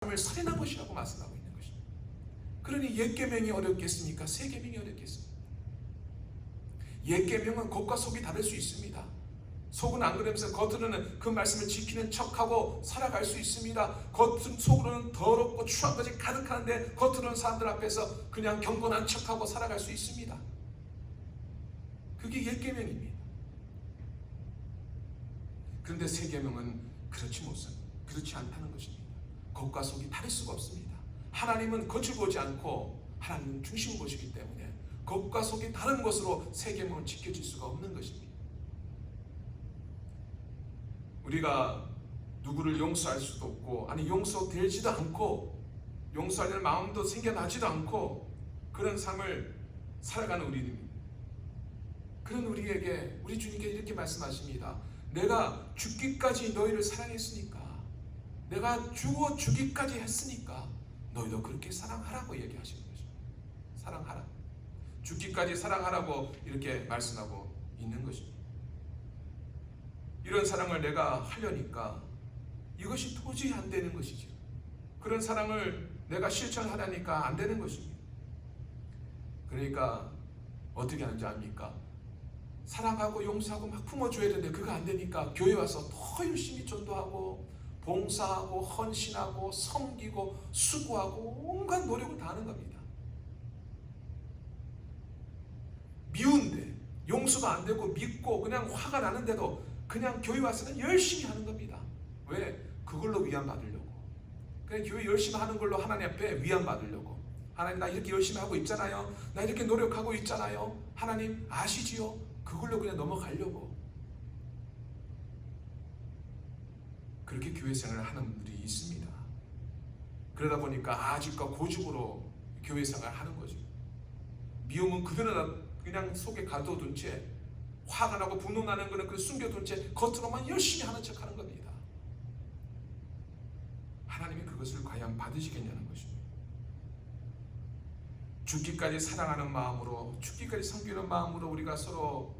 사람을 살인한 것이라고 말씀하고 있는 것입니다. 그러니 옛 계명이 어렵겠습니까? 새 계명이 어렵겠습니까? 옛 계명은 겉과 속이 다를 수 있습니다. 속은 안 그러면서 겉으로는 그 말씀을 지키는 척하고 살아갈 수 있습니다. 속으로는 더럽고 추한 것이 가득하는데 겉으로는 사람들 앞에서 그냥 경건한 척하고 살아갈 수 있습니다. 그게 옛 계명입니다. 그런데 새 계명은 그렇지 않다는 것입니다. 겉과 속이 다를 수가 없습니다. 하나님은 겉을 보지 않고 하나님은 중심을 보시기 때문에 겉과 속이 다른 것으로 새 계명은 지켜질 수가 없는 것입니다. 우리가 누구를 용서할 수도 없고, 아니 용서되지도 않고, 용서하려는 마음도 생겨나지도 않고 그런 삶을 살아가는 우리입니다. 그런 우리에게 우리 주님께 이렇게 말씀하십니다. 내가 죽기까지 너희를 사랑했으니까, 내가 죽기까지 했으니까 너희도 그렇게 사랑하라고 얘기하시는 것입니다. 사랑하라. 죽기까지 사랑하라고 이렇게 말씀하고 있는 것입니다. 이런 사랑을 내가 하려니까 이것이 도저히 안 되는 것이죠. 그런 사랑을 내가 실천하려니까 안 되는 것입니다. 그러니까 어떻게 하는지 압니까? 사랑하고 용서하고 막 품어줘야 되는데 그거 안 되니까 교회 와서 더 열심히 전도하고 봉사하고 헌신하고 섬기고 수고하고 온갖 노력을 다 하는 겁니다. 미운데 용서가 안 되고 밉고 그냥 화가 나는데도 그냥 교회 와서는 열심히 하는 겁니다. 왜? 그걸로 위안 받으려고. 그냥 교회 열심히 하는 걸로 하나님 앞에 위안 받으려고. 하나님 나 이렇게 열심히 하고 있잖아요. 나 이렇게 노력하고 있잖아요. 하나님 아시지요? 그걸로 그냥 넘어가려고. 그렇게 교회 생활을 하는 분들이 있습니다. 그러다 보니까 아직과 고집으로 교회 생활을 하는 거죠. 미움은 그대로 그냥 속에 가둬둔 채, 화가 나고 분노나는 거는 그 숨겨둔 채 겉으로만 열심히 하는 척 하는 겁니다. 하나님이 그것을 과연 받으시겠냐는 것입니다. 죽기까지 사랑하는 마음으로, 죽기까지 섬기는 마음으로 우리가 서로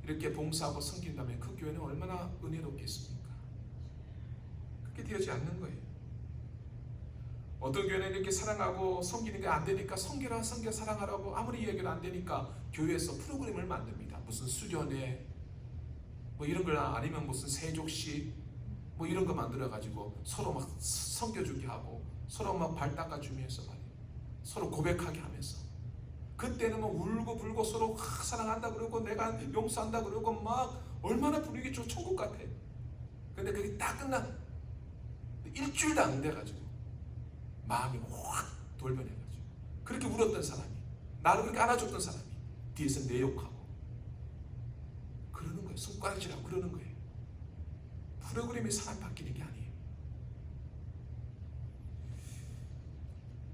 이렇게 봉사하고 섬긴다면 그 교회는 얼마나 은혜롭겠습니까? 그렇게 되지 않는 거예요. 어떤 교회는 이렇게 사랑하고 섬기는 게 안 되니까 섬겨 사랑하라고 아무리 얘기를 안 되니까 교회에서 프로그램을 만듭니다. 무슨 수련회 뭐 이런 거나 아니면 무슨 세족식 뭐 이런 거 만들어 가지고 서로 막 섬겨주게 하고 서로 막 발 닦아주면서 말이에요. 서로 고백하게 하면서 그때는 뭐 울고 불고 서로 사랑한다 그러고 내가 용서한다 그러고 막 얼마나 분위기 좋고 천국 같아. 근데 그게 딱 끝나 일주일도 안 돼가지고 마음이 확 돌변해가지고 그렇게 울었던 사람이, 나를 그렇게 안아줬던 사람이 뒤에서 내 욕하고 그러는 거예요. 손가락질하고 그러는 거예요. 프로그램이 사람 바뀌는 게 아니에요.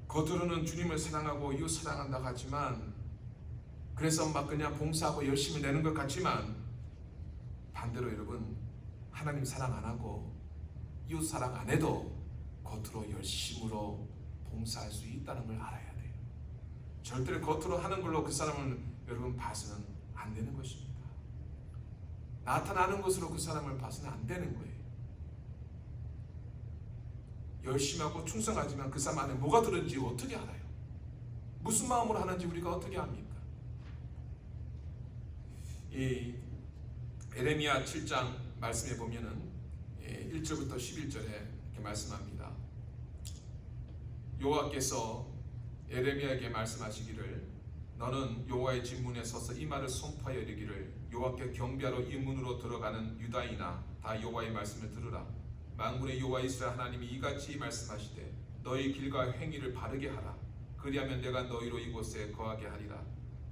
겉으로는 주님을 사랑하고 이웃 사랑한다고 하지만, 그래서 막 그냥 봉사하고 열심히 내는 것 같지만 반대로 여러분 하나님 사랑 안 하고 이웃 사랑 안 해도 겉으로 열심으로 봉사할 수 있다는 걸 알아야 돼요. 절대로 겉으로 하는 걸로 그 사람을 여러분 봐서는 안 되는 것입니다. 나타나는 것으로 그 사람을 봐서는 안 되는 거예요. 열심히 하고 충성하지만 그 사람 안에 뭐가 들었는지 어떻게 알아요? 무슨 마음으로 하는지 우리가 어떻게 압니까? 이 에레미야 7장 말씀해 보면은 1절부터 11절에 이렇게 말씀합니다. 여호와께서 에레미야에게 말씀하시기를, 너는 여호와의 집 문에 서서 이 말을 선포하여 이르기를, 여호와께 경배하러 이 문으로 들어가는 유다인아 다 여호와의 말씀을 들으라. 만군의 여호와 이스라엘 하나님이 이같이 말씀하시되 너희 길과 행위를 바르게 하라. 그리하면 내가 너희로 이곳에 거하게 하리라.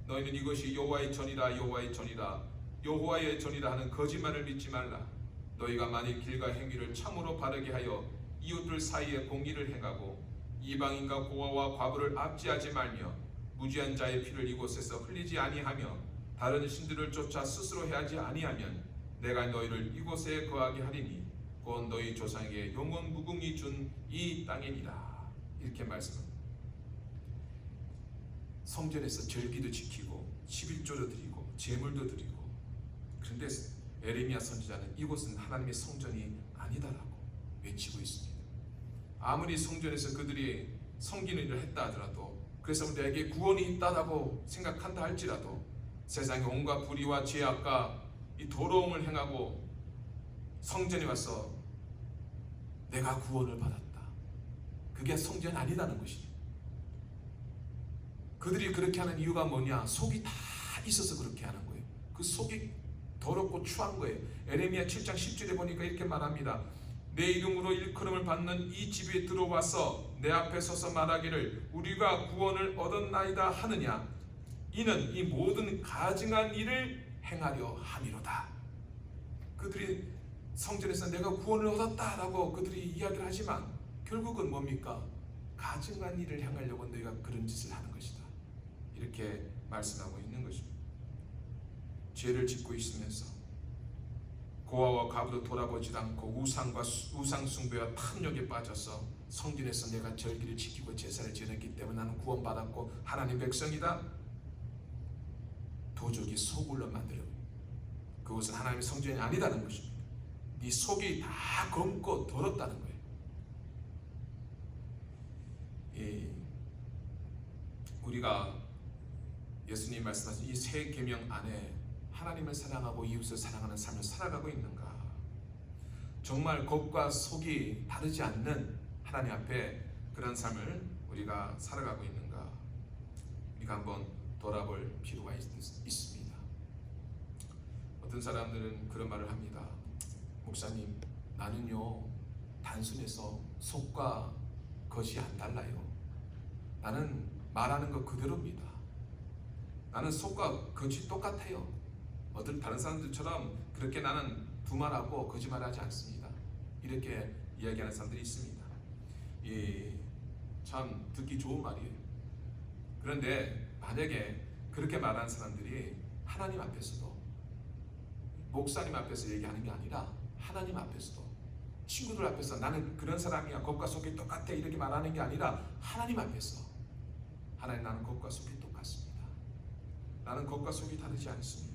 너희는 이것이 여호와의 전이라 여호와의 전이라 여호와의 전이라 하는 거짓말을 믿지 말라. 너희가 만일 길과 행위를 참으로 바르게 하여 이웃들 사이에 공의를 행하고 이방인과 고아와 과부를 압제하지 말며 무지한 자의 피를 이곳에서 흘리지 아니하며 다른 신들을 쫓아 스스로 해하지 아니하면 내가 너희를 이곳에 거하게 하리니 곧 너희 조상에게 영원 무궁히 준 이 땅이니라. 이렇게 말씀합니다. 성전에서 절기도 지키고 11조도 드리고 제물도 드리고, 그런데 에레미야 선지자는 이곳은 하나님의 성전이 아니다라고 외치고 있습니다. 아무리 성전에서 그들이 섬기는 일을 했다 하더라도, 그래서 내게 구원이 있다라고 생각한다 할지라도, 세상의 온갖 불의와 죄악과 이 더러움을 행하고 성전에 와서 내가 구원을 받았다, 그게 성전이 아니라는 것이죠. 그들이 그렇게 하는 이유가 뭐냐? 속이 다 있어서 그렇게 하는 거예요. 그 속이 더럽고 추한 거예요. 에레미야 7장 10절에 보니까 이렇게 말합니다. 내 이름으로 일컬음을 받는 이 집에 들어와서 내 앞에 서서 말하기를 우리가 구원을 얻었나이다 하느냐? 이는 이 모든 가증한 일을 행하려 함이로다. 그들이 성전에서 내가 구원을 얻었다라고 그들이 이야기를 하지만 결국은 뭡니까? 가증한 일을 행하려고 너희가 그런 짓을 하는 것이다, 이렇게 말씀하고 있는 것입니다. 죄를 짓고 있으면서 고아와 과부도 돌아보지 않고 우상 숭배와 탐욕에 빠져서 성전에서 내가 절기를 지키고 제사를 지냈기 때문에 나는 구원받았고 하나님 백성이다, 도적이 속을로 만들어 그것은 하나님의 성전이 아니다는 것입니다. 네 속이 다 검고 더럽다는 거예요. 우리가 예수님 말씀하신 이 세 계명 안에 하나님을 사랑하고 이웃을 사랑하는 삶을 살아가고 있는가? 정말 겉과 속이 다르지 않는 하나님 앞에 그런 삶을 우리가 살아가고 있는가? 우리가 한번 돌아볼 필요가 있습니다. 어떤 사람들은 그런 말을 합니다. 목사님, 나는요 단순해서 속과 겉이 안 달라요. 나는 말하는 것 그대로입니다. 나는 속과 겉이 똑같아요. 어떤 다른 사람들처럼 그렇게 나는 두말하고 거짓말하지 않습니다, 이렇게 이야기하는 사람들이 있습니다. 참 듣기 좋은 말이에요. 그런데 만약에 그렇게 말하는 사람들이 하나님 앞에서도, 목사님 앞에서 얘기하는 게 아니라 하나님 앞에서도, 친구들 앞에서 나는 그런 사람이야, 겉과 속이 똑같아, 이렇게 말하는 게 아니라 하나님 앞에서, 하나님, 나는 겉과 속이 똑같습니다, 나는 겉과 속이 다르지 않습니다,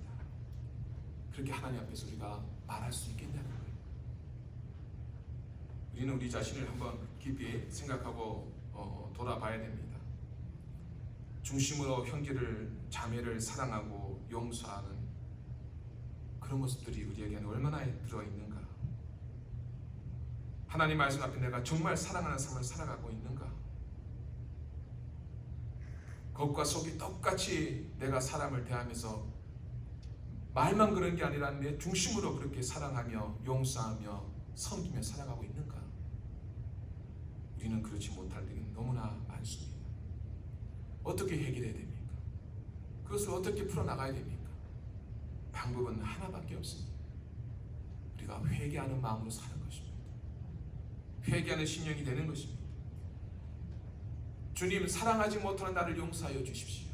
그렇게 하나님 앞에서 우리가 말할 수 있겠냐는 거예요. 우리는 우리 자신을 한번 깊이 생각하고 돌아봐야 됩니다. 중심으로 형제를, 자매를 사랑하고 용서하는 그런 모습들이 우리에게는 얼마나 들어있는가? 하나님 말씀 앞에 내가 정말 사랑하는 삶을 살아가고 있는가? 겉과 속이 똑같이 내가 사람을 대하면서 말만 그런 게 아니라 내 중심으로 그렇게 사랑하며 용서하며 섬기며 살아가고 있는가? 우리는 그렇지 못할 때가 너무나 많습니다. 어떻게 해결해야 됩니까? 그것을 어떻게 풀어나가야 됩니까? 방법은 하나밖에 없습니다. 우리가 회개하는 마음으로 사는 것입니다. 회개하는 심령이 되는 것입니다. 주님, 사랑하지 못하는 나를 용서하여 주십시오.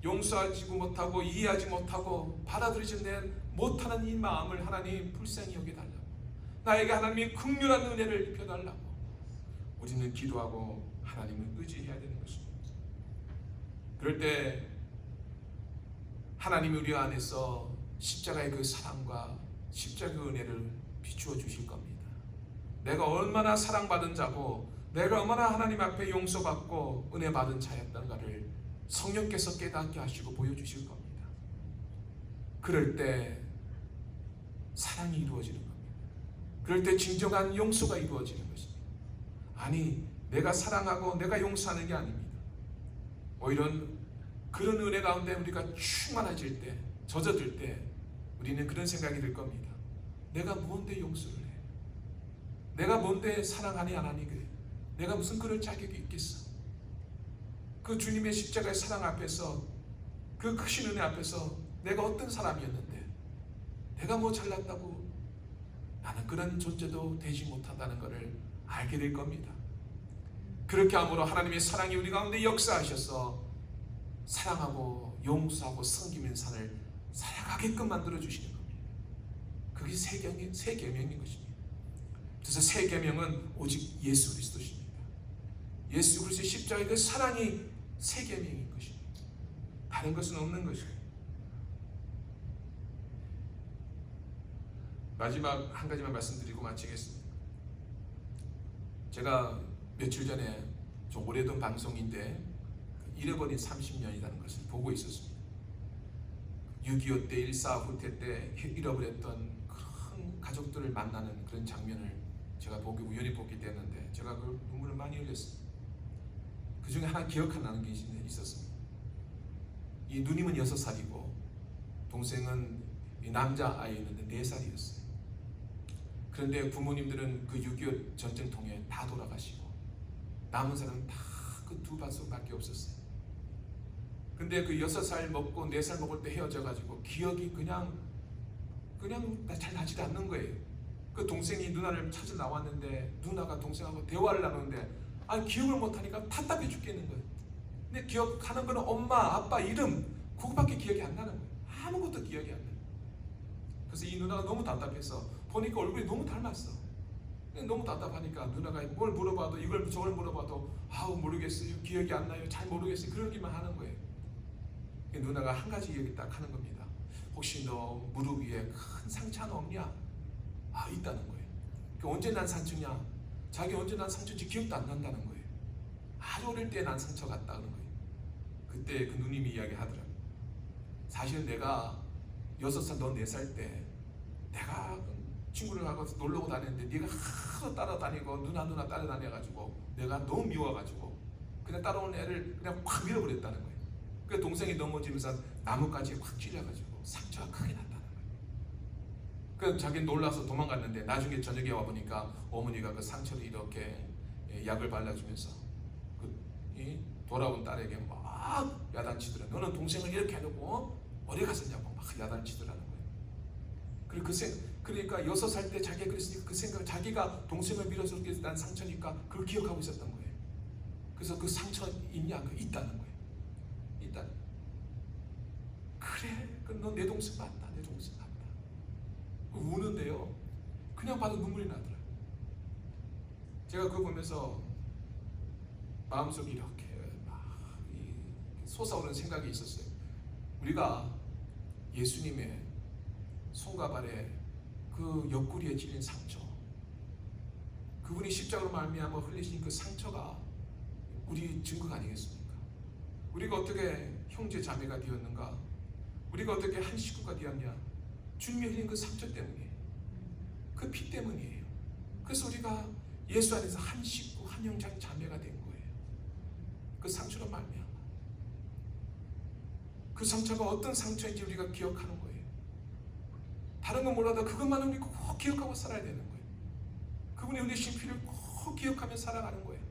용서하지 못하고 이해하지 못하고 받아들이지 못하는 이 마음을 하나님 불쌍히 여겨달라고, 나에게 하나님이 긍휼한 은혜를 입혀달라고 우리는 기도하고 하나님을 의지해야 되는 것입니다. 그럴 때 하나님이 우리 안에서 십자가의 그 사랑과 십자가의 은혜를 비추어 주실 겁니다. 내가 얼마나 사랑받은 자고 내가 얼마나 하나님 앞에 용서받고 은혜 받은 자였던가를 성령께서 깨닫게 하시고 보여주실 겁니다. 그럴 때 사랑이 이루어지는 겁니다. 그럴 때 진정한 용서가 이루어지는 것입니다. 아니, 내가 사랑하고 내가 용서하는 게 아닙니다. 오히려 그런 은혜 가운데 우리가 충만해질 때, 젖어들 때 우리는 그런 생각이 들 겁니다. 내가 뭔데 용서를 해? 내가 뭔데 사랑하니 안 하니 그래? 내가 무슨 그럴 자격이 있겠어? 그 주님의 십자가의 사랑 앞에서, 그 크신 은혜 앞에서 내가 어떤 사람이었는데 내가 뭐 잘났다고 나는 그런 존재도 되지 못한다는 것을 알게 될 겁니다. 그렇게 함으로 하나님의 사랑이 우리 가운데 역사하셔서 사랑하고 용서하고 섬기는 삶을 살아가게끔 만들어 주시는 겁니다. 그게 새 계명인 것입니다. 그래서 새 계명은 오직 예수 그리스도십니다. 예수 그리스도의 십자가의 그 사랑이 새 계명인 것입니다. 다른 것은 없는 것입니다. 마지막 한 가지만 말씀드리고 마치겠습니다. 제가 며칠 전에 좀 오래된 방송인데 잃어버린 30년이라는 것을 보고 있었습니다. 6.25 때 1.4 후퇴 때 잃어버렸던 그런 가족들을 만나는 그런 장면을 제가 우연히 보게 됐는데 제가 그 눈물을 많이 흘렸습니다. 그 중에 하나 기억하는 게 있었습니다. 이 누님은 6살이고 동생은 이 남자아이였는데 4살이었어요. 그런데 부모님들은 그 6.25 전쟁통에 다 돌아가시고 남은 사람은 다 그 두 발속밖에 없었어요. 근데 그 6살 먹고 4살 먹을 때 헤어져가지고 기억이 그냥 잘 나지도 않는 거예요. 그 동생이 누나를 찾으러 나왔는데 누나가 동생하고 대화를 나누는데 기억을 못하니까 답답해 죽겠는 거예요. 근데 기억하는 거는 엄마, 아빠 이름 그거밖에 기억이 안 나는 거예요. 아무것도 기억이 안 나요. 그래서 이 누나가 너무 답답해서 보니까 얼굴이 너무 닮았어. 너무 답답하니까 누나가 뭘 물어봐도 이걸 저걸 물어봐도 모르겠어요, 기억이 안 나요, 잘 모르겠어요, 그러기만 하는 거예요. 누나가 한 가지 얘기 딱 하는 겁니다. 혹시 너 무릎 위에 큰 상처는 없냐? 있다는 거예요. 언제 난 상처냐? 자기 언제 난 상처인지 기억도 안 난다는 거예요. 아주 어릴 때 난 상처 같다는 거예요. 그때 그 누님이 이야기하더라고요. 사실 내가 6살 너 4살 때 내가 친구를 하고 놀러 다녔는데 네가 하도 따라다니고 누나 따라다녀가지고 내가 너무 미워가지고 그냥 따라온 애를 그냥 확 밀어버렸다는 거예요. 그 동생이 넘어지면서 나뭇가지에 확 찔려가지고 상처가 크게 났다는 거예요. 그 자기는 놀라서 도망갔는데 나중에 저녁에 와보니까 어머니가 그 상처를 이렇게 약을 발라주면서 돌아온 딸에게 막 야단치더라. 너는 동생을 이렇게 해놓고 어디 갔었냐고 막 야단치더라는 거예요. 그리고 그러니까 6살 때 자기가 그랬으니까 그 생각, 자기가 동생을 밀어서 그렇게 난 상처니까 그걸 기억하고 있었던 거예요. 그래서 그 상처 있냐? 있다는 거예요. 있다는. 그래, 너 내 동생 맞다, 내 동생 맞다. 우는데요. 그냥 봐도 눈물이 나더라고요. 제가 그거 보면서 마음속에 이렇게 막 솟아오르는 생각이 있었어요. 우리가 예수님의 손과 발에 그 옆구리에 찔린 상처, 그분이 십자가로 말미암아 흘리신 그 상처가 우리 증거가 아니겠습니까? 우리가 어떻게 형제 자매가 되었는가? 우리가 어떻게 한 식구가 되었냐? 주님이 흘린 그 상처 때문이에요. 그 피 때문이에요. 그래서 우리가 예수 안에서 한 식구, 한 형제 자매가 된 거예요. 그 상처로 말미암아. 그 상처가 어떤 상처인지 우리가 기억하는 거예요. 다른 건 몰라도 그것만은 우리 꼭 기억하고 살아야 되는 거예요. 그분이 흘리신 피를 꼭 기억하며 살아가는 거예요.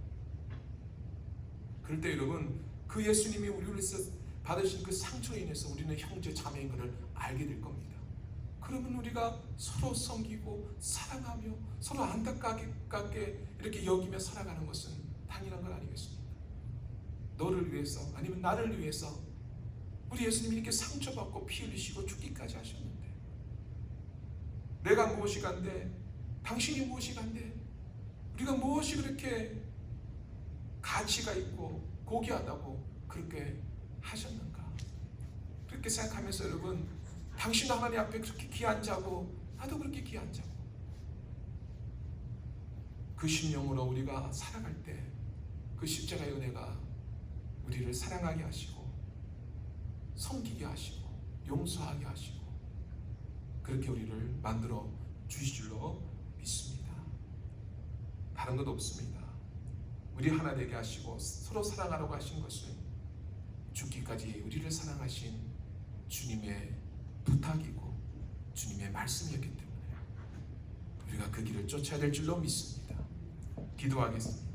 그럴 때 여러분, 그 예수님이 우리를 위해서 받으신 그 상처로 인해서 우리는 형제 자매인 것을 알게 될 겁니다. 그러면 우리가 서로 섬기고 사랑하며 서로 안타깝게 이렇게 여기며 살아가는 것은 당연한 건 아니겠습니까? 너를 위해서 아니면 나를 위해서 우리 예수님이 이렇게 상처받고 피 흘리시고 죽기까지 하셨는데, 내가 무엇이 간데 당신이 무엇이 간데 우리가 무엇이 그렇게 가치가 있고 고귀하다고 그렇게 하셨는가? 그렇게 생각하면서 여러분, 당신 하나님 앞에 그렇게 귀한 자고 나도 그렇게 귀한 자고 그 심령으로 우리가 살아갈 때 그 십자가의 은혜가 우리를 사랑하게 하시고 섬기게 하시고 용서하게 하시고 그렇게 우리를 만들어 주실 줄로 믿습니다. 다른 것 없습니다. 우리 하나 되게 하시고 서로 사랑하라고 하신 것은 죽기까지 우리를 사랑하신 주님의 부탁이고 주님의 말씀이었기 때문에 우리가 그 길을 쫓아야 될 줄로 믿습니다. 기도하겠습니다.